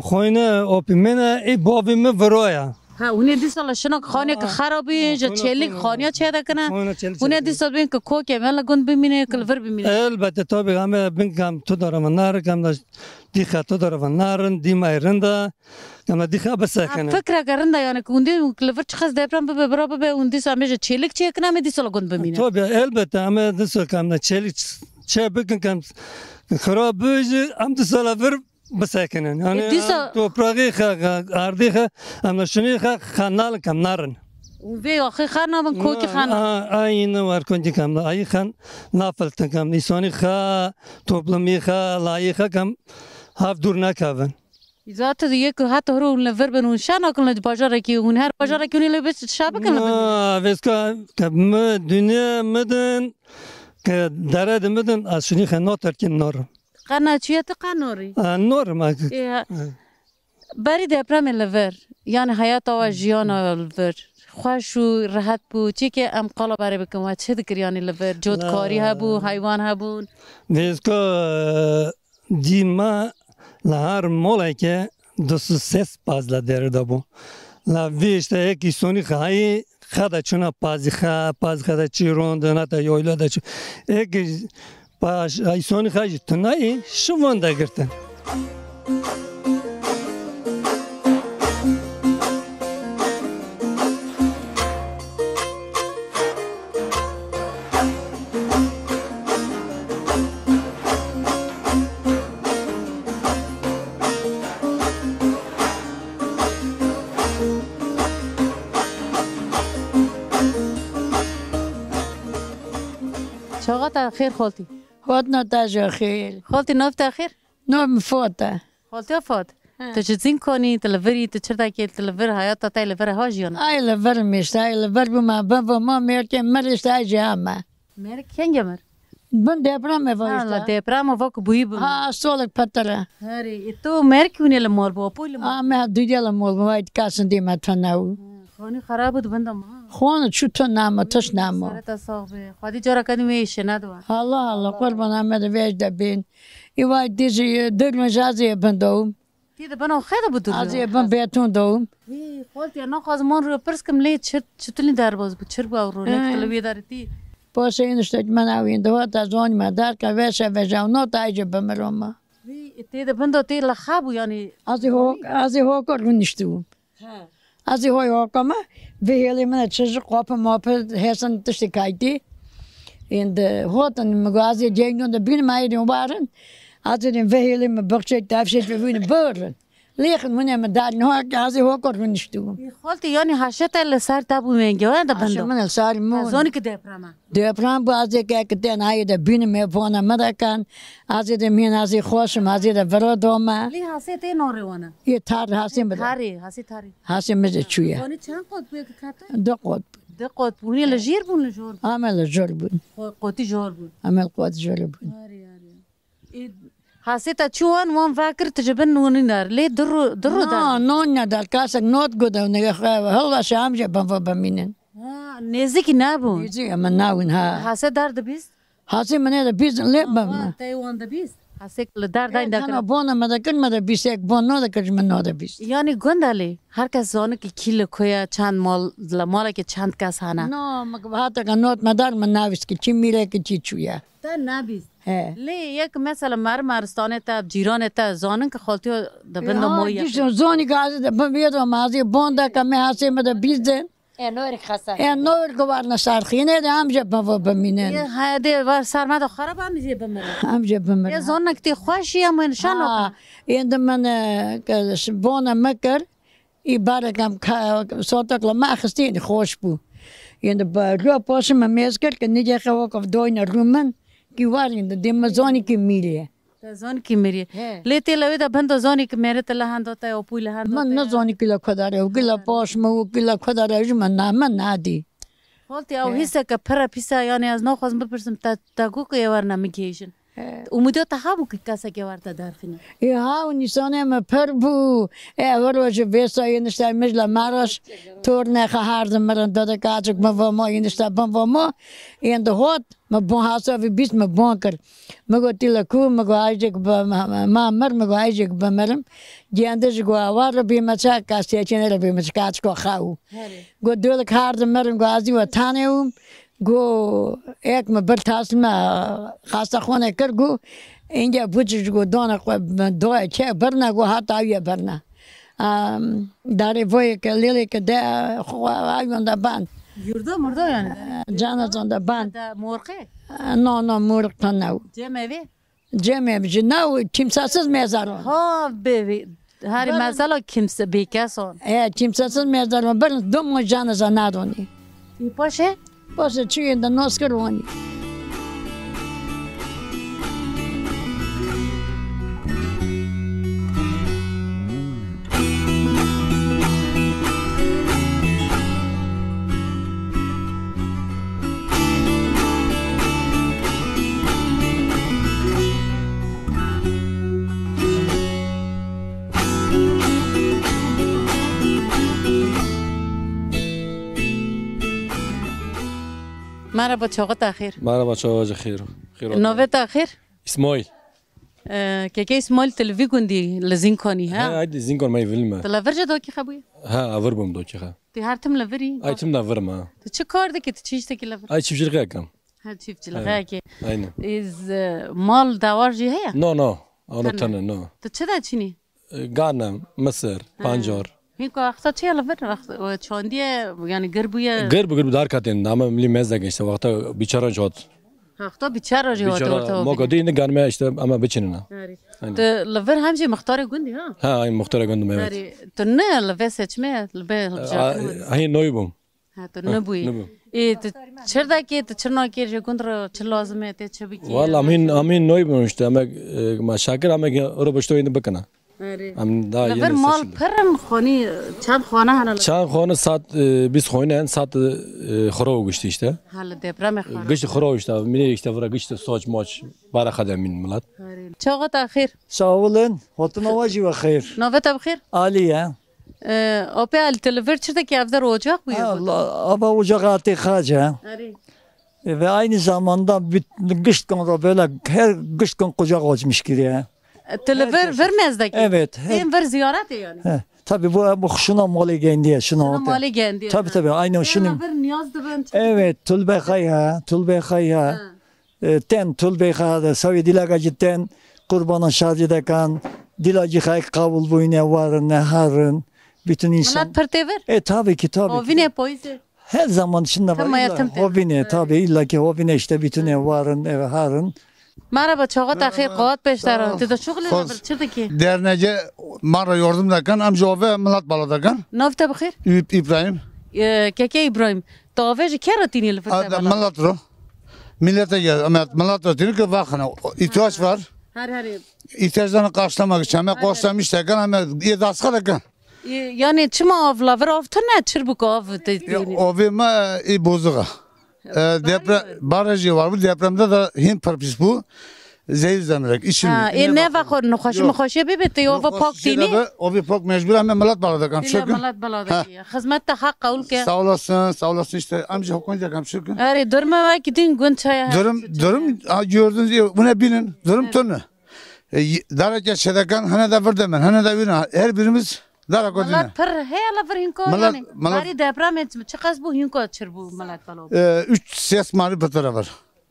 [SPEAKER 10] khoyna opimena i babımı vroya
[SPEAKER 1] ها اونی دیسال شنا خانه که خرابی جا چلیک خانه چه دکنه اونی دیسال بین که کوکه ولی گند ببینه کلور ببینه
[SPEAKER 10] البته tabii ama ben kam tu daravan nar kam da diha tu daravan narın dimayrında kam da diha basakana
[SPEAKER 1] فکر کردن yani که اونی کلور چخص deprem به برابر به اون دیسال میشه چلیک چه کنه می دیسال گند ببینه
[SPEAKER 10] tabii elbette ama diسال kam da çelik çe bugün kam خرابی am diسال ver بسکنن یعنی توپراغی آردی هم نشونی خانال کم نرن.
[SPEAKER 1] وی آخه خان هم کوکی خان.
[SPEAKER 10] این وارکونی کم ای خان نافلت کم نیسانی خا توپلمی خا لای خا کم هاف دور نکاون.
[SPEAKER 1] ذات دیگه که حتی هرو لور بنون شان اکلند بازار کی اون هر بازار کی اونی لباس شاب کنه.
[SPEAKER 10] ویسکا کم دنیا مدن که درد مدن از شونی خانات ترکیم نرم.
[SPEAKER 1] قناچیت قناری
[SPEAKER 10] نورمال
[SPEAKER 1] بری deprem لور یعنی حیات و جیان لور خوش و راحت بود چی که ام قلا برای بکم و چه دکر یعنی لور جودکاری ها بو حیوان ها بون
[SPEAKER 10] ویسکا دیما لهر مولا که دوست سس پازلا درده بو لوی işte eki soni خواهی خدا چونا پازی خدا چی روند نتا یویلا دا چو eki باش ایسانی خواهی تنایی شوان دا گرتن
[SPEAKER 1] چاقت خیر خالتی
[SPEAKER 11] خودنا تاجا خیر
[SPEAKER 1] خالتی نفت اخیر
[SPEAKER 11] نام فوته
[SPEAKER 1] خالتی فات تو چه زین کنی تلوری تو چرا که تلور حیات تا تلور ها جیان
[SPEAKER 11] ای لور میشته ای لور بما بابا ما مرکه مرشته ای جامه
[SPEAKER 1] مرک کنگه مر
[SPEAKER 11] بن deprem
[SPEAKER 1] لا deprem وقت بوی بم
[SPEAKER 11] ها سولک پتره
[SPEAKER 1] هری تو مرک ونی لمال با پول
[SPEAKER 11] ما دیگه لمال باید کاسن دیمه تناو
[SPEAKER 1] خانی خراب بود بندم
[SPEAKER 11] خانه چطور نامه تش نامه
[SPEAKER 1] سرت صاحبه خودی جارا کدوم ایش ندوا
[SPEAKER 11] الله قربان آمده ویج دبین ایوای دیزی درم جازی بندوم
[SPEAKER 1] تیده بنا خیلی بود
[SPEAKER 11] ازی بن بیتون دوم
[SPEAKER 1] خالتی انا خازمان رو پرسکم لیت چطوری در باز بود چرب آورو نکتلوی دارتی
[SPEAKER 11] باشه اینش من آوین دوات از آن مدار که ویشه ویجاو نو تایجه بمرم
[SPEAKER 1] تیده بندو تی لخابو یعنی
[SPEAKER 11] ازی ها کرونیشتوم ازی های آکامه ویلی من چیز قاپ ماپ هستن تشتی کایتی این ده هاتن مگازی جنگون ده بین مایدیم بارن Als er een vehel in mijn bukje daar zit, we willen beuren. Liggen we nemen daar nog, als ik ook al niet doen.
[SPEAKER 1] خالتي يعني حشت السار تابو مینگه و ده
[SPEAKER 11] Als je
[SPEAKER 1] بندو
[SPEAKER 11] me ساری mooi.
[SPEAKER 1] زونی که ده پراما
[SPEAKER 11] De prambo als ik kijk, dan hij de binnen mee van Amerika. Als je de min als ik خوش, als je de verodoma.
[SPEAKER 1] لی حسیت نوره ونه
[SPEAKER 11] Je tar hasim bed.
[SPEAKER 1] تاری حسی تاری
[SPEAKER 11] Hasim bed chuya.
[SPEAKER 1] زونی چند قد بوی که کاته
[SPEAKER 11] De qod.
[SPEAKER 1] ده قد بونی لجیر بون لجور
[SPEAKER 11] Amel jorbun.
[SPEAKER 1] قوتی جور بون
[SPEAKER 11] Amel qod jorbun.
[SPEAKER 1] حسیت چون وان فکر تجربه نونی نار لی درو
[SPEAKER 11] No,
[SPEAKER 1] دار
[SPEAKER 11] no, در کاسک not good. نگه هوا شام جا بمینن.
[SPEAKER 1] نزدیکی نبون
[SPEAKER 11] یزی من ناون ها.
[SPEAKER 1] حسی در دبیست
[SPEAKER 11] Hasim منه ده بیز لب.
[SPEAKER 1] تایوان دبیست حسی در داین
[SPEAKER 11] Kana
[SPEAKER 1] دکر
[SPEAKER 11] bona madakan mada bisek bon no da kajman no da bis.
[SPEAKER 1] یعنی گندالی هر کس زانه که کیل کویا چند مال که چند کس هنه
[SPEAKER 11] No, magbahata ka not madar manavis ki chimire ki chichuya.
[SPEAKER 1] تا نبیست
[SPEAKER 11] He.
[SPEAKER 1] لی یک مثلا مرستانه تا جیرانه تا زانن که خالتی دبند مویا
[SPEAKER 11] Dişin zoni gazi de bambiyedo mazi bonda ka me hasime de bizden.
[SPEAKER 5] نور خسته
[SPEAKER 11] Noor gwarna sarkhine de amje baminen.
[SPEAKER 1] هده و سرمد خراب هم میشه بمره
[SPEAKER 11] Amje baminen.
[SPEAKER 1] یه زانه که خوشی هم انشان
[SPEAKER 11] Ende man bona makker. I barakam sotak la magesteen gospel. In de roeposse me mesker ke niet je ook of doin rumen. Ki waren de demazoni ki milie.
[SPEAKER 1] زان کی میری لیتی لوی دا بند زانی که میره تله هند ہوتا ہے اپوی له هند
[SPEAKER 11] من نزانی کلا خداره و کلا پاش مو کلا خداره جو من نادی.
[SPEAKER 1] خالتی او حسه که پر پیسا یعنی از نو خواست بپرسم تا گو که یوار نمیگیشن امیدو تا هابو که کسی که وارد دارفینه
[SPEAKER 11] Ja, und ich sage immer Perbu. Was je weet, in de stad met Maras, toorne gehaarden met een dode kaartje, maar van mij in de stad van mij. In de hot, maar bon haast over bis met bonker. Maar go tila koe, maar go eigenlijk bij maar go eigenlijk bij merm. Die anders go awar bij met zak, kastje en er bij met kaartje gauw. Go duidelijk haarden merm go azi wat taneum. Go ek me bertas me khasta khone kar go اینجا بچش گو دانه خو دوای چه برنا گو هات آویه برنا داره وای که لیلی که ده خو آویون ده بند
[SPEAKER 1] یوردا مردا یعنی
[SPEAKER 11] جانتون ده بند
[SPEAKER 1] مرغه
[SPEAKER 11] نه مرغ تا نو جمعه بجی نو کمساسز میزارون
[SPEAKER 1] ها ببی هری مثلا کمس بیکسون
[SPEAKER 11] کمساسز میزارون برن دوم جانزا ندونی باشه چی ده نوز کروانی
[SPEAKER 1] مرحبا چاقا تاخیر
[SPEAKER 12] مرحبا چاقا خیر
[SPEAKER 1] نوه تاخیر
[SPEAKER 12] اسماعیل
[SPEAKER 1] که اسماعیل تلوی گندی لزین کنی ها
[SPEAKER 12] هاي زين كون ماي فيلم
[SPEAKER 1] تلفر جدو کی خبوی
[SPEAKER 12] ها افر بم دو كيخا
[SPEAKER 1] تی هر تم لفری
[SPEAKER 12] اي تم نافر ما
[SPEAKER 1] تو چه کار دکی تو چیش تکی لفر
[SPEAKER 12] اي چيف جرقا كم
[SPEAKER 1] هر چیف جلغه کی
[SPEAKER 12] اين
[SPEAKER 1] از مال دوار جی هيا
[SPEAKER 12] نو انا تنه نو
[SPEAKER 1] تو چه دا چینی
[SPEAKER 12] غانا مصر بانجور
[SPEAKER 1] هیکو اختا چه لفر و چاندیه یعنی گربوی
[SPEAKER 12] غرب دار كاتين نام ملي مزه گشت وقت بیچاره شد
[SPEAKER 1] اختا بیچاره جی
[SPEAKER 12] بیچاره ما قدی نه گرمه اشته اما بچنه
[SPEAKER 1] تو لفر همجی مختار گندی ها
[SPEAKER 12] ها این مختار گند میاد
[SPEAKER 1] تو نه لفر سچمه لفر
[SPEAKER 12] هی نویبم
[SPEAKER 1] ها تو نبوی ای تو چردا کی تو چرنا کی جو گندر چه لازمه ته چه بکی
[SPEAKER 12] والله امين نویبم اشته اما ما شاکر اما رو بشتو این بکنه
[SPEAKER 1] لفر مال پرن خونی چند خانه هنه
[SPEAKER 12] چند خانه ساعت 20 خانه هن ساعت خراب گشتی اشته
[SPEAKER 1] حالا دبرم خراب
[SPEAKER 12] گشت خراب اشته منی اشته ورا گشت ساج ماچ بارا خدم من ملت
[SPEAKER 1] چاقا تاخیر
[SPEAKER 13] ساولن خاطر نواجی و خیر
[SPEAKER 1] نوه تبخیر
[SPEAKER 13] عالیه
[SPEAKER 1] آبی التلفر چرده که افدر اجاق بوید
[SPEAKER 13] آبا اجاق آتی خاجه ve aynı zamanda gışt konu böyle her gışt konu kucak açmış giriyor.
[SPEAKER 1] Telefon vermezdeki.
[SPEAKER 13] Evet.
[SPEAKER 1] Hem ver ziyaret yani.
[SPEAKER 13] Tabii bu şuna malı gendiye şuna.
[SPEAKER 1] Malı gendiye.
[SPEAKER 13] Tabii aynı şunun.
[SPEAKER 1] Ver niyaz da ben.
[SPEAKER 13] Evet tulbe khaya. Ten tulbe khada savi dilagacı ten kurbanın şadide kan dilacı khay kabul boyuna varın ne harın bütün insan.
[SPEAKER 1] Malat pertever.
[SPEAKER 13] Tabii ki tabii.
[SPEAKER 1] O vine poize.
[SPEAKER 13] Her zaman şimdi var. Hobine tabii illa ki hobine işte bütün varın harın.
[SPEAKER 1] مرا با چاقات اخیر قوات پیش دارن تو شغل چه دکی
[SPEAKER 14] درنجه مرا yardım دکن ام جواب ملت بالا دکن
[SPEAKER 1] نافت بخیر
[SPEAKER 14] ابراهیم
[SPEAKER 1] که ابراهیم تاویج کی را تینی لفت
[SPEAKER 14] ملت رو ملت ملت رو تینی که واقعا ihtiyaç var ihtiyaçlarını karşılamak için ama karşılamış deken ama iyi daska deken
[SPEAKER 1] yani çima avlaver avta ne çırpık av
[SPEAKER 14] avıma bozuğa deprem barajı var bu depremde de hin pırpis bu zeyir zemirek için
[SPEAKER 1] ne vakor nukhaşı bibeti o pak tini
[SPEAKER 14] o bir pak mecbur ama millet baladık şükür
[SPEAKER 1] millet baladık hizmet de hak kavul ke
[SPEAKER 14] sağ olasın işte amca hukuncak şükür
[SPEAKER 1] durma var gidin gün çaya
[SPEAKER 14] durum gördünüz bu ne binin durum tonu daracet şedekan hani de verdim hani de binin her birimiz دارا کدینه.
[SPEAKER 1] ملت پر هیلا پر هینکو یعنی ماری دپرام چقدر بو هینکو چر بو ملت بالو.
[SPEAKER 14] 3 ses mari pıtıra var.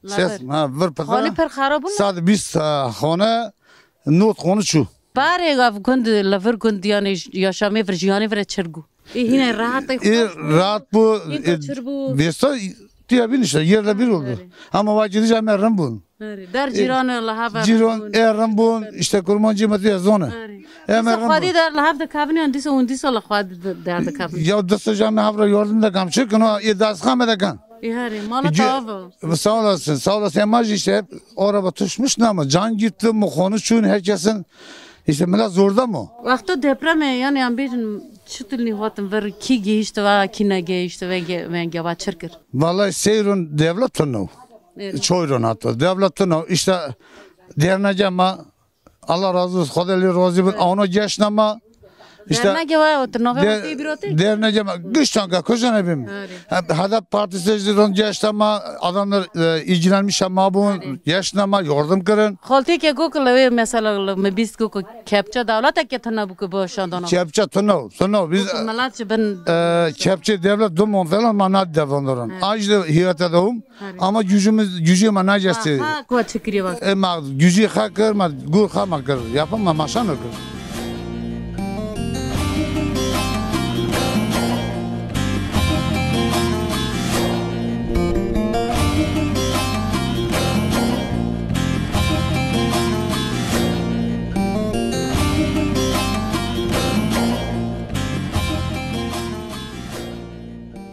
[SPEAKER 14] Ses ma var pıtıra.
[SPEAKER 1] خالی پر خرابون.
[SPEAKER 14] Saat 20 خانه نوت خانه شو.
[SPEAKER 1] باره گاف گند لفر گند یعنی yaşamı verjiyani ver çergu. Yine rahat.
[SPEAKER 14] Rahat bu. Vesta diye bir işte yerde bir oldu. Ama vacidi hemen bun.
[SPEAKER 1] در جیران لحاف
[SPEAKER 14] جیران ایران بون işte kurmancı matiye zona.
[SPEAKER 1] خواهی در لحاف د کابینی اندیس و اندیس الله خواهد در د کابینی.
[SPEAKER 14] یا دست جامعه هفته yardım da kam çıkın o iddiası kamede kan.
[SPEAKER 1] İhari mala tavı.
[SPEAKER 14] Sağ olasın sağ olasın ama işte araba tutmuş ne ama can gitti mi konuşun herkesin işte millet zorda mı?
[SPEAKER 1] Vakti deprem yani ambirin çıtılni hatım ver ki geçti ve ki ne geçti ve gava çırkır.
[SPEAKER 14] Vallahi seyrun devlet tonu. Çoğurun hatta devletin işte derneceğim Allah razı olsun Kudeli razı olsun onu geçnama işte derneceğim güçten kocan evim Hadap Partisi geçnama adamlar ilgilenmiş ama bu geçnama yardım kırın
[SPEAKER 1] Halti ki Google mesela biz Google kepçe devlet ki tana bu başandan
[SPEAKER 14] kepçe tana biz kepçe devlet dumon falan manat devonların ajda hiyata doğum ama gücü manacası
[SPEAKER 1] ha kuat çıkıyor bak
[SPEAKER 14] ama gücü hakır ma gur hamakır yapamam maşan okur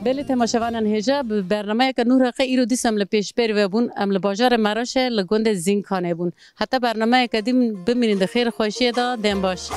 [SPEAKER 1] بله تماشاوانان هجا برنامه که نور حقه ایرو دیسم لپیش پیر و بون ام لباجار مراشه لگوند زین کانه بون حتی برنامه که دیم ببینید خیر خوشی دا دیم باش